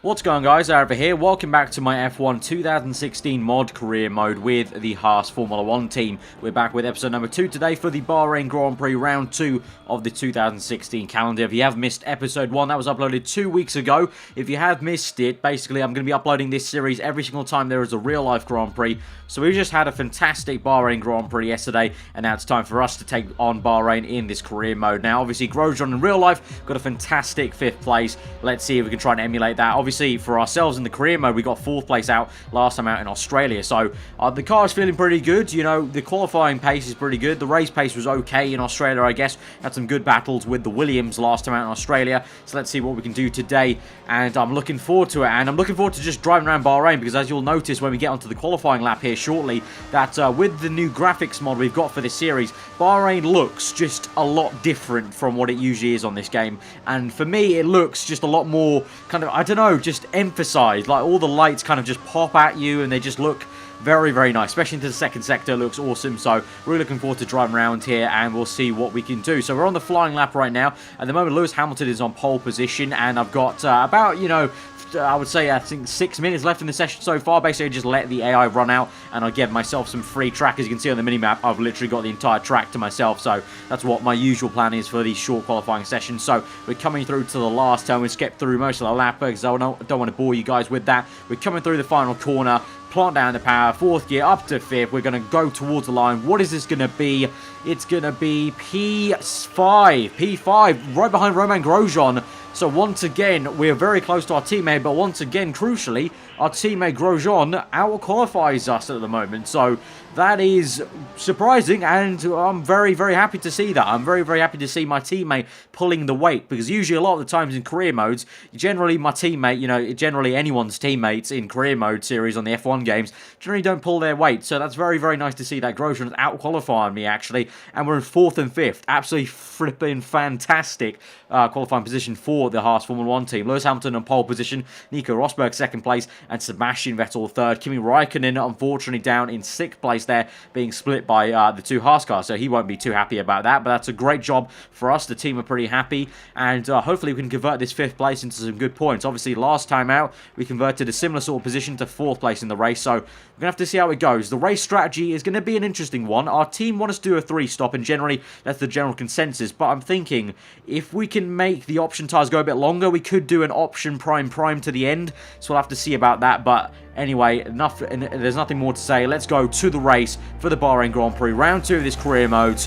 What's going on, guys? Aarava here. Welcome back to my F1 2016 mod career mode with the Haas Formula 1 team. We're back with episode number 2 today for the Bahrain Grand Prix round 2 of the 2016 calendar. If you have missed episode 1, that was uploaded 2 weeks ago. If you have missed it, basically I'm going to be uploading this series every single time there is a real life Grand Prix. So we just had a fantastic Bahrain Grand Prix yesterday, and now it's time for us to take on Bahrain in this career mode. Now, obviously, Grosjean in real life got a fantastic 5th place. Let's see if we can try and emulate that. Obviously, for ourselves in the career mode, we got 4th place out last time out in Australia. So the car is feeling pretty good. You know, the qualifying pace is pretty good. The race pace was okay in Australia, I guess. Had some good battles with the Williams last time out in Australia. So let's see what we can do today. And I'm looking forward to it. And I'm looking forward to just driving around Bahrain, because as you'll notice when we get onto the qualifying lap here shortly, that with the new graphics mod we've got for this series, Bahrain looks just a lot different from what it usually is on this game. And for me, it looks just a lot more kind of, I don't know, just emphasized. Like all the lights kind of just pop at you and they just look very, very nice, especially into the second sector. It looks awesome. So really looking forward to driving around here, and we'll see what we can do. So we're on the flying lap right now. At the moment, Lewis Hamilton is on pole position, and I've got about, you know, I would say, I think 6 minutes left in the session so far. Basically, just let the AI run out, and I give myself some free track. As you can see on the minimap, I've literally got the entire track to myself. So that's what my usual plan is for these short qualifying sessions. So we're coming through to the last turn. We skipped through most of the lap because I don't want to bore you guys with that. We're coming through the final corner. Plant down the power, 4th gear up to 5th. We're going to go towards the line. What is this going to be? It's going to be P5, right behind Romain Grosjean. So once again, we're very close to our teammate, but once again, crucially, our teammate Grosjean out-qualifies us at the moment. So that is surprising, and I'm very, very happy to see that. I'm very, very happy to see my teammate pulling the weight, because usually a lot of the times in career modes, generally my teammate, you know, generally anyone's teammates in career mode series on the F1 games, generally don't pull their weight. So that's very, very nice to see that Grosjean's out-qualifying me, actually, and we're in 4th and 5th. Absolutely flipping fantastic qualifying position for the Haas Formula 1 team. Lewis Hamilton on pole position, Nico Rosberg 2nd place, and Sebastian Vettel 3rd. Kimi Raikkonen, unfortunately, down in 6th place there, being split by the 2 Haas cars, so he won't be too happy about that, but that's a great job for us. The team are pretty happy, and hopefully we can convert this 5th place into some good points. Obviously, last time out, we converted a similar sort of position to 4th place in the race, so we're going to have to see how it goes. The race strategy is going to be an interesting one. Our team want us to do a 3-stop, and generally, that's the general consensus, but I'm thinking, if we can make the option tires go a bit longer, we could do an option prime to the end, so we'll have to see about that. But anyway, there's nothing more to say. Let's go to the race for the Bahrain Grand Prix, round 2 of this career mode.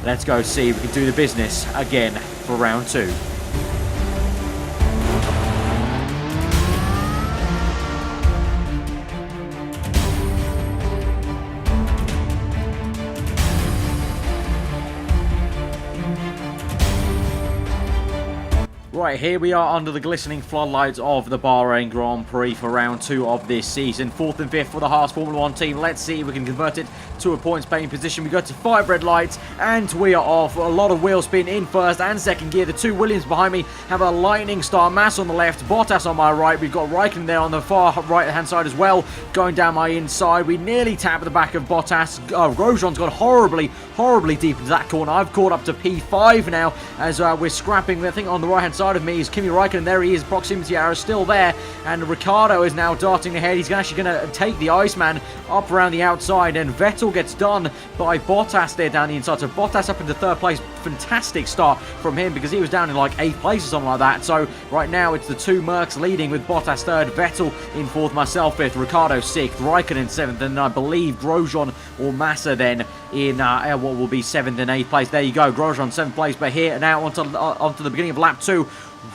Let's go see if we can do the business again for round 2. Right, here we are under the glistening floodlights of the Bahrain Grand Prix for round 2 of this season. 4th and 5th for the Haas Formula 1 team. Let's see if we can convert it to a points-paying position. We go to 5 red lights, and we are off. A lot of wheel spin in 1st and 2nd gear. The 2 Williams behind me have a lightning start. Mass on the left, Bottas on my right. We've got Raikkonen there on the far right-hand side as well, going down my inside. We nearly tap the back of Bottas. Grosjean's gone horribly deep into that corner. I've caught up to P5 now as we're scrapping. I think on the right-hand side of me is Kimi Raikkonen. There he is. Proximity arrow still there, and Ricciardo is now darting ahead. He's actually going to take the Iceman up around the outside, and Vettel gets done by Bottas there down the inside. So Bottas up into 3rd place. Fantastic start from him, because he was down in like 8th place or something like that. So right now it's the 2 Mercs leading, with Bottas 3rd, Vettel in 4th, myself 5th, Ricciardo 6th, Raikkonen 7th, and I believe Grosjean or Massa then in what will be 7th and 8th place. There you go, Grosjean 7th place. But here now onto the beginning of lap 2.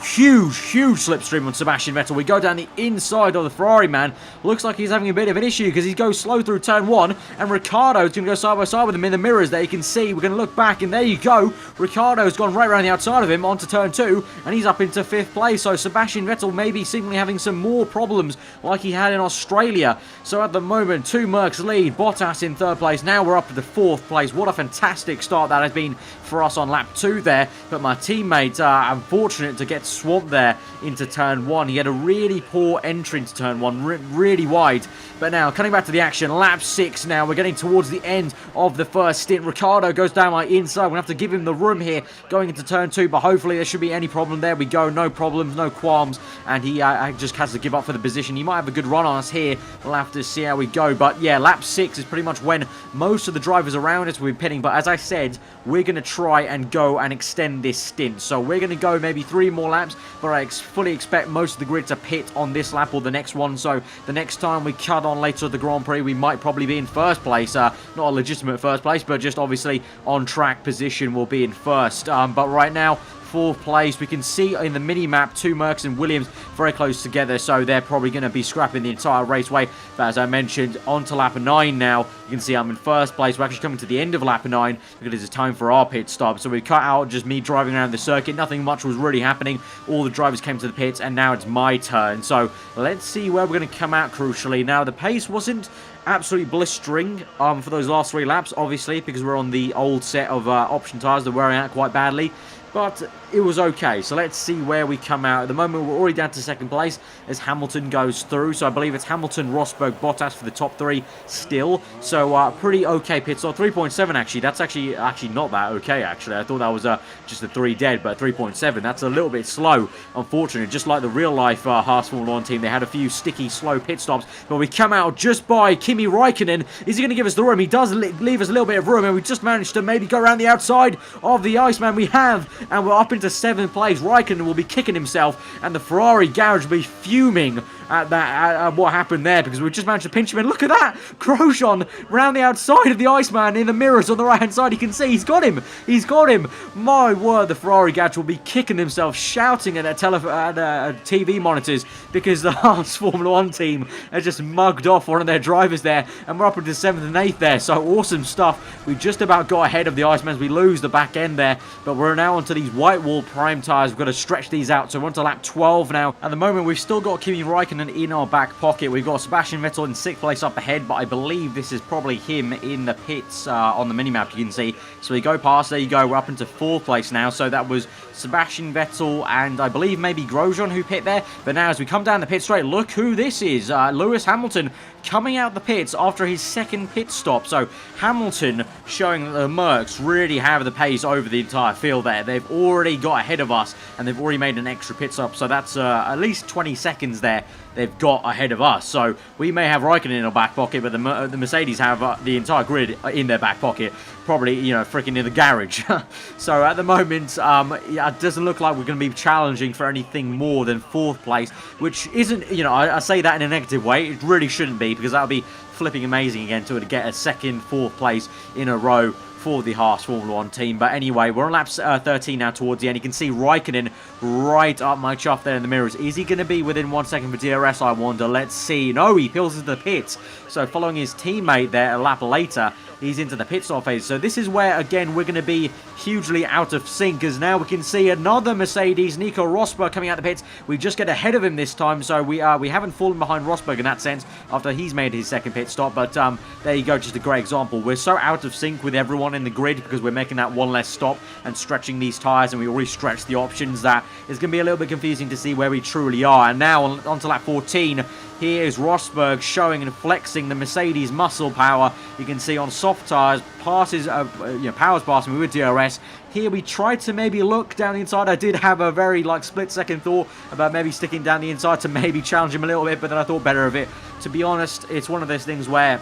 Huge slipstream on Sebastian Vettel. We go down the inside of the Ferrari man. Looks like he's having a bit of an issue, because he goes slow through turn 1, and Ricciardo's going to go side by side with him in the mirrors there. You can see, we're going to look back, and there you go. Ricciardo's gone right around the outside of him onto turn 2, and he's up into 5th place. So Sebastian Vettel may be seemingly having some more problems like he had in Australia. So at the moment, 2 Mercs lead, Bottas in 3rd place. Now we're up to the 4th place. What a fantastic start that has been for us on lap 2 there. But my teammates are unfortunate to get gets swamped there into turn 1. He had a really poor entry into turn 1, really wide. But now, coming back to the action, lap 6 now. We're getting towards the end of the first stint. Ricciardo goes down my inside. We're going to have to give him the room here going into turn 2, but hopefully there should be any problem. There we go, no problems, no qualms, and he just has to give up for the position. He might have a good run on us here. We'll have to see how we go, but yeah, lap 6 is pretty much when most of the drivers around us will be pitting, but as I said, we're going to try and go and extend this stint. So we're going to go maybe 3 more laps, but I fully expect most of the grid to pit on this lap or the next one, so the next time we cut on later at the Grand Prix, we might probably be in first place. Not a legitimate first place, but just obviously on track position will be in first. But right now, 4th place. We can see in the mini-map 2 Mercs and Williams very close together, so they're probably going to be scrapping the entire raceway. But as I mentioned, on to lap 9 now. You can see I'm in 1st place. We're actually coming to the end of lap 9 because it's time for our pit stop. So we cut out just me driving around the circuit. Nothing much was really happening. All the drivers came to the pits, and now it's my turn. So let's see where we're going to come out crucially. Now, the pace wasn't absolutely blistering for those last 3 laps, obviously, because we're on the old set of option tyres. They're wearing out quite badly. But it was okay, so let's see where we come out. At the moment, we're already down to 2nd place as Hamilton goes through. So I believe it's Hamilton, Rosberg, Bottas for the top 3 still. So pretty okay pit stop. 3.7 actually. That's actually not that okay, actually. I thought that was just a 3 dead, but 3.7. That's a little bit slow, unfortunately. Just like the real-life Haas F1 Car team, they had a few sticky, slow pit stops. But we come out just by Kimi Räikkönen. Is he going to give us the room? He does leave us a little bit of room, and we just managed to maybe go around the outside of the Iceman. We have, and we're up into 7th place. Räikkönen will be kicking himself, and the Ferrari garage will be fuming at what happened there, because we just managed to pinch him. And look at that! Grosjean round the outside of the Iceman in the mirrors on the right hand side. You can see he's got him. He's got him. My word, the Ferrari garage will be kicking themselves, shouting at TV monitors because the Haas Formula 1 team has just mugged off one of their drivers there, and we're up into 7th and 8th there. So awesome stuff. We just about got ahead of the Icemans. We lose the back end there, but we're now onto these white wall prime tyres. We've got to stretch these out, so we're on to lap 12 now. At the moment, we've still got Kimi Räikkönen in our back pocket. We've got Sebastian Vettel in 6th place up ahead, but I believe this is probably him in the pits on the minimap, you can see. So we go past, there you go, we're up into 4th place now. So that was Sebastian Vettel and I believe maybe Grosjean who pit there. But now as we come down the pit straight, look who this is. Lewis Hamilton coming out the pits after his 2nd pit stop. So Hamilton showing that the Mercs really have the pace over the entire field there. They've already got ahead of us, and they've already made an extra pit stop. So that's at least 20 seconds there they've got ahead of us. So we may have Raikkonen in our back pocket, but the Mercedes have the entire grid in their back pocket. Probably, you know, freaking in the garage. So at the moment, it doesn't look like we're going to be challenging for anything more than 4th place, which isn't, you know, I say that in a negative way. It really shouldn't be, because that would be flipping amazing again to get a 2nd, 4th place in a row for the Haas Formula 1 team. But anyway, we're on lap 13 now towards the end. You can see Raikkonen right up my chuff there in the mirrors. Is he going to be within 1 second for DRS, I wonder? Let's see. No, he peels into the pits. So following his teammate there a lap later, he's into the pit stop phase. So this is where, again, we're going to be hugely out of sync, as now we can see another Mercedes, Nico Rosberg, coming out the pits. We just get ahead of him this time, so we haven't fallen behind Rosberg in that sense after he's made his 2nd pit stop. But there you go, just a great example. We're so out of sync with everyone in the grid because we're making that one less stop and stretching these tyres, and we already stretched the options. That is going to be a little bit confusing to see where we truly are. And now on to lap 14. Here is Rosberg showing and flexing the Mercedes muscle power. You can see on soft tyres, powers passing me with DRS. Here we tried to maybe look down the inside. I did have a very split-second thought about maybe sticking down the inside to maybe challenge him a little bit, but then I thought better of it. To be honest, it's one of those things where,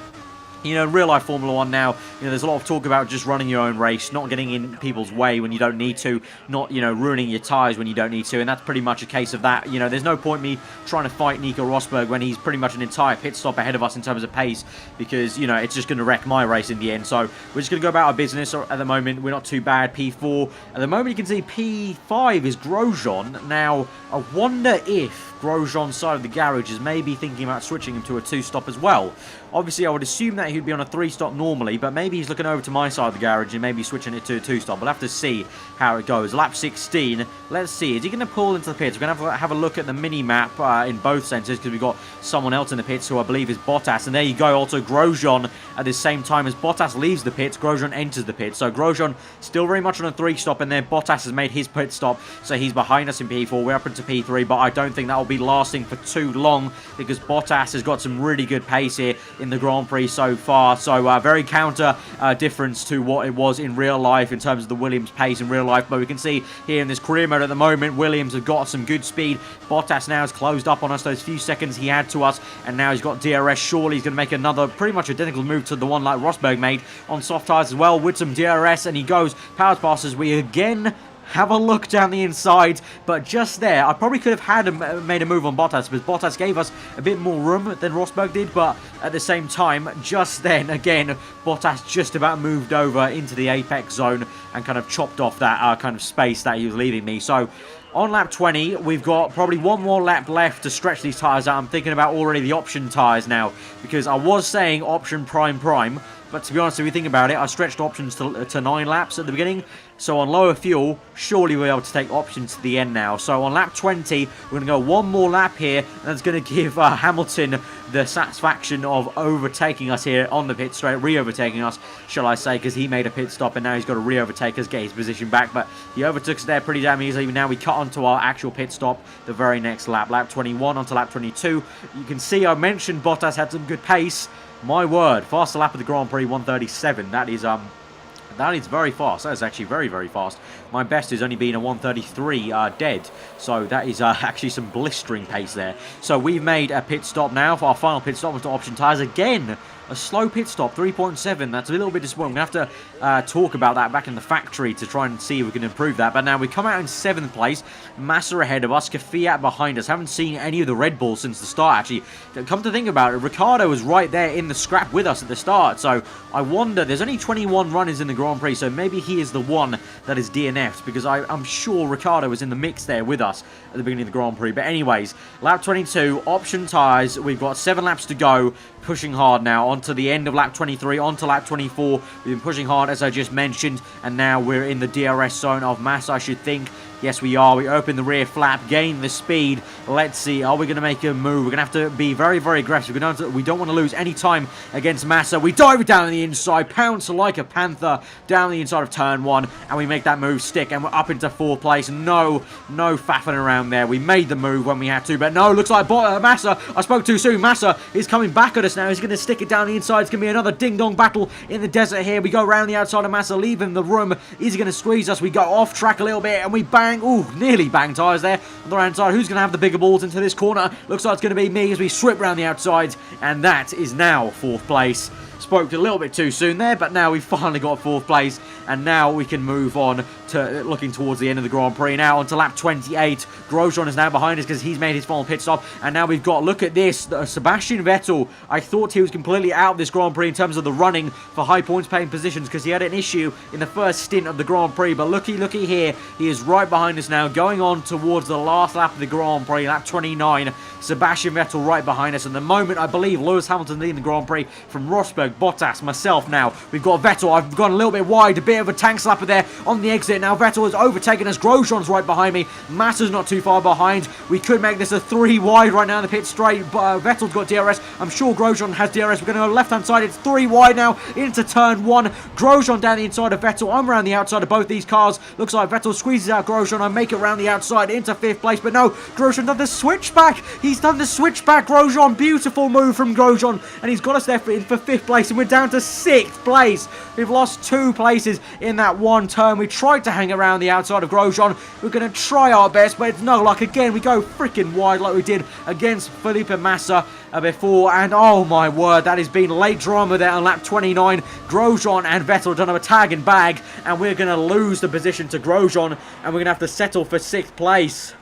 you know, in real-life Formula 1 now, you know, there's a lot of talk about just running your own race, not getting in people's way when you don't need to, not, you know, ruining your tyres when you don't need to, and that's pretty much a case of that. You know, there's no point me trying to fight Nico Rosberg when he's pretty much an entire pit stop ahead of us in terms of pace, because, you know, it's just going to wreck my race in the end. So we're just going to go about our business at the moment. We're not too bad. P4. At the moment, you can see P5 is Grosjean. Now, I wonder if Grosjean's side of the garage is maybe thinking about switching him to a 2-stop as well. Obviously, I would assume that he'd be on a 3-stop normally, but maybe he's looking over to my side of the garage and maybe switching it to a 2-stop. We'll have to see how it goes. Lap 16, let's see. Is he going to pull into the pits? We're going to have a look at the mini-map in both senses because we've got someone else in the pits who I believe is Bottas. And there you go, also Grosjean at the same time as Bottas leaves the pits, Grosjean enters the pits. So Grosjean still very much on a 3-stop, and then Bottas has made his pit stop, so he's behind us in P4. We're up into P3, but I don't think that will be lasting for too long because Bottas has got some really good pace here in the Grand Prix so far. So very counter difference to what it was in real life in terms of the Williams pace in real life. But we can see here in this career mode at the moment, Williams have got some good speed. Bottas now has closed up on us those few seconds he had to us, and now he's got DRS. Surely he's going to make another pretty much identical move to the one like Rosberg made on soft tyres as well with some DRS, and he goes powers past us. We again have a look down the inside, but just there, I probably could have made a move on Bottas, because Bottas gave us a bit more room than Rosberg did, but at the same time, just then, again, Bottas just about moved over into the apex zone and kind of chopped off that kind of space that he was leaving me. So on lap 20, we've got probably one more lap left to stretch these tyres out. I'm thinking about already the option tyres now, because I was saying option prime, but to be honest, if you think about it, I stretched options to 9 laps at the beginning. So on lower fuel, surely we'll be able to take options to the end now. So on lap 20, we're going to go one more lap here, and that's going to give Hamilton the satisfaction of overtaking us here on the pit straight, re-overtaking us, shall I say, because he made a pit stop, and now he's got to re-overtake us, get his position back. But he overtook us there pretty damn easily. Now we cut onto our actual pit stop the very next lap, lap 21 onto lap 22. You can see I mentioned Bottas had some good pace. My word, fastest lap of the Grand Prix, 137. That is very fast. That is actually very, very fast. My best has only been a 133 dead. So that is actually some blistering pace there. So we've made a pit stop now for our final pit stop onto option tyres. Again, a slow pit stop, 3.7. That's a little bit disappointing. We're going to have to talk about that back in the factory to try and see if we can improve that. But now we come out in 7th place. Massa ahead of us. Kvyat behind us. Haven't seen any of the Red Bulls since the start, actually. Come to think about it, Ricciardo was right there in the scrap with us at the start. So I wonder, there's only 21 runners in the Grand Prix, so maybe he is the one that is DNF'd, because I'm sure Ricciardo was in the mix there with us at the beginning of the Grand Prix. But anyways, lap 22, option tyres. We've got 7 laps to go. Pushing hard now onto the end of lap 23, onto lap 24. We've been pushing hard, as I just mentioned, and now we're in the DRS zone of Massa, I should think. Yes, we are. We open the rear flap, gain the speed. Let's see. Are we going to make a move? We're going to have to be very, very aggressive. We don't want to lose any time against Massa. We dive down the inside, pounce like a panther down the inside of turn 1, and we make that move stick, and we're up into 4th place. No faffing around there. We made the move when we had to, but no, looks like Massa, I spoke too soon. Massa is coming back at us now. He's going to stick it down the inside. It's going to be another ding-dong battle in the desert here. We go around the outside of Massa, leave him the room. Is he going to squeeze us? We go off track a little bit, and we bang. Ooh, nearly bang tyres there on the right side. Who's going to have the bigger balls into this corner? Looks like it's going to be me as we strip around the outside, and that is now 4th place. Spoke a little bit too soon there, but now we've finally got 4th place, and now we can move on to looking towards the end of the Grand Prix. Now onto lap 28. Grosjean is now behind us because he's made his final pit stop, and now we've got, look at this, Sebastian Vettel. I thought he was completely out of this Grand Prix in terms of the running for high points paying positions because he had an issue in the first stint of the Grand Prix, but looky here, he is right behind us now, going on towards the last lap of the Grand Prix, lap 29. Sebastian Vettel right behind us, and the moment I believe Lewis Hamilton leading the Grand Prix from Rosberg, Bottas, myself now. We've got Vettel. I've gone a little bit wide, a bit of a tank slapper there on the exit. Now Vettel has overtaken us. Grosjean's right behind me. Massa's not too far behind. We could make this a 3 wide right now in the pit straight, but Vettel's got DRS. I'm sure Grosjean has DRS. We're going to go left-hand side. It's 3 wide now into turn 1. Grosjean down the inside of Vettel. I'm around the outside of both these cars. Looks like Vettel squeezes out Grosjean. I make it around the outside into 5th place, but no, Grosjean done the switchback. He's done the switchback, Grosjean. Beautiful move from Grosjean, and he's got us there for 5th place, and we're down to 6th place. We've lost 2 places in that one turn. We tried to hang around the outside of Grosjean. We're going to try our best, but it's no luck. Again, we go freaking wide like we did against Felipe Massa before, and oh my word, that has been late drama there on lap 29. Grosjean and Vettel have done a tag and bag, and we're going to lose the position to Grosjean, and we're going to have to settle for 6th place.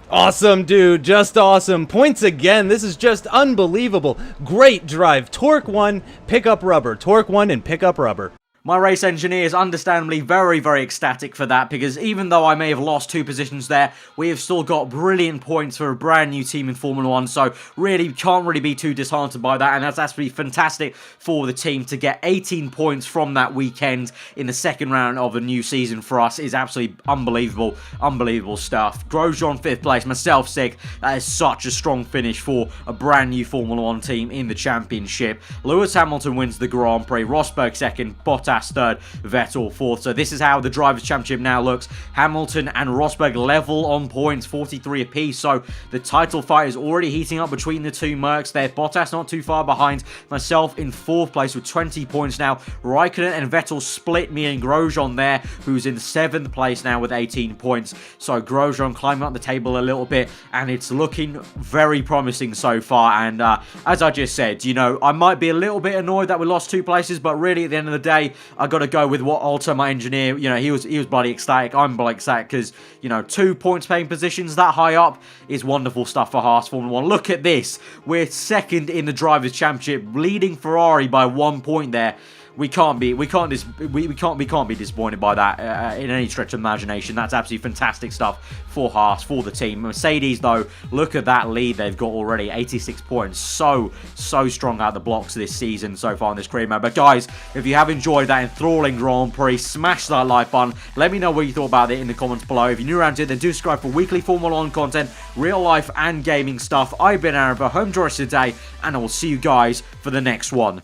Awesome, dude. Just awesome. Points again. This is just unbelievable. Great drive. Torque 1, pick up rubber. Torque 1 and pick up rubber. My race engineer is understandably very, very ecstatic for that, because even though I may have lost 2 positions there, we have still got brilliant points for a brand new team in Formula 1, so really can't really be too disheartened by that, and that's absolutely fantastic for the team to get 18 points from that weekend in the second round of the new season for us is absolutely unbelievable, unbelievable stuff. Grosjean 5th place, myself 6th, that is such a strong finish for a brand new Formula 1 team in the championship. Lewis Hamilton wins the Grand Prix, Rosberg 2nd, Bottas 3rd, Vettel 4th. So this is how the Drivers' Championship now looks. Hamilton and Rosberg level on points, 43 apiece. So the title fight is already heating up between the two Mercs there. Bottas not too far behind. Myself in 4th place with 20 points now. Raikkonen and Vettel split me and Grosjean there, who's in 7th place now with 18 points. So Grosjean climbing up the table a little bit, and it's looking very promising so far. And as I just said, you know, I might be a little bit annoyed that we lost 2 places, but really at the end of the day, I got to go with what Alter, my engineer, you know, he was bloody ecstatic. I'm bloody ecstatic because, you know, 2 points paying positions that high up is wonderful stuff for Haas Formula 1. Look at this. We're 2nd in the Drivers' Championship, leading Ferrari by 1 point there. We can't be disappointed by that in any stretch of imagination. That's absolutely fantastic stuff for Haas, for the team. Mercedes, though, look at that lead they've got already, 86 points. So strong out the blocks this season so far in this career mode. But guys, if you have enjoyed that enthralling Grand Prix, smash that like button. Let me know what you thought about it in the comments below. If you're new around here, then do subscribe for weekly Formula 1 content, real life and gaming stuff. I've been aarava, home to us today, and I will see you guys for the next one.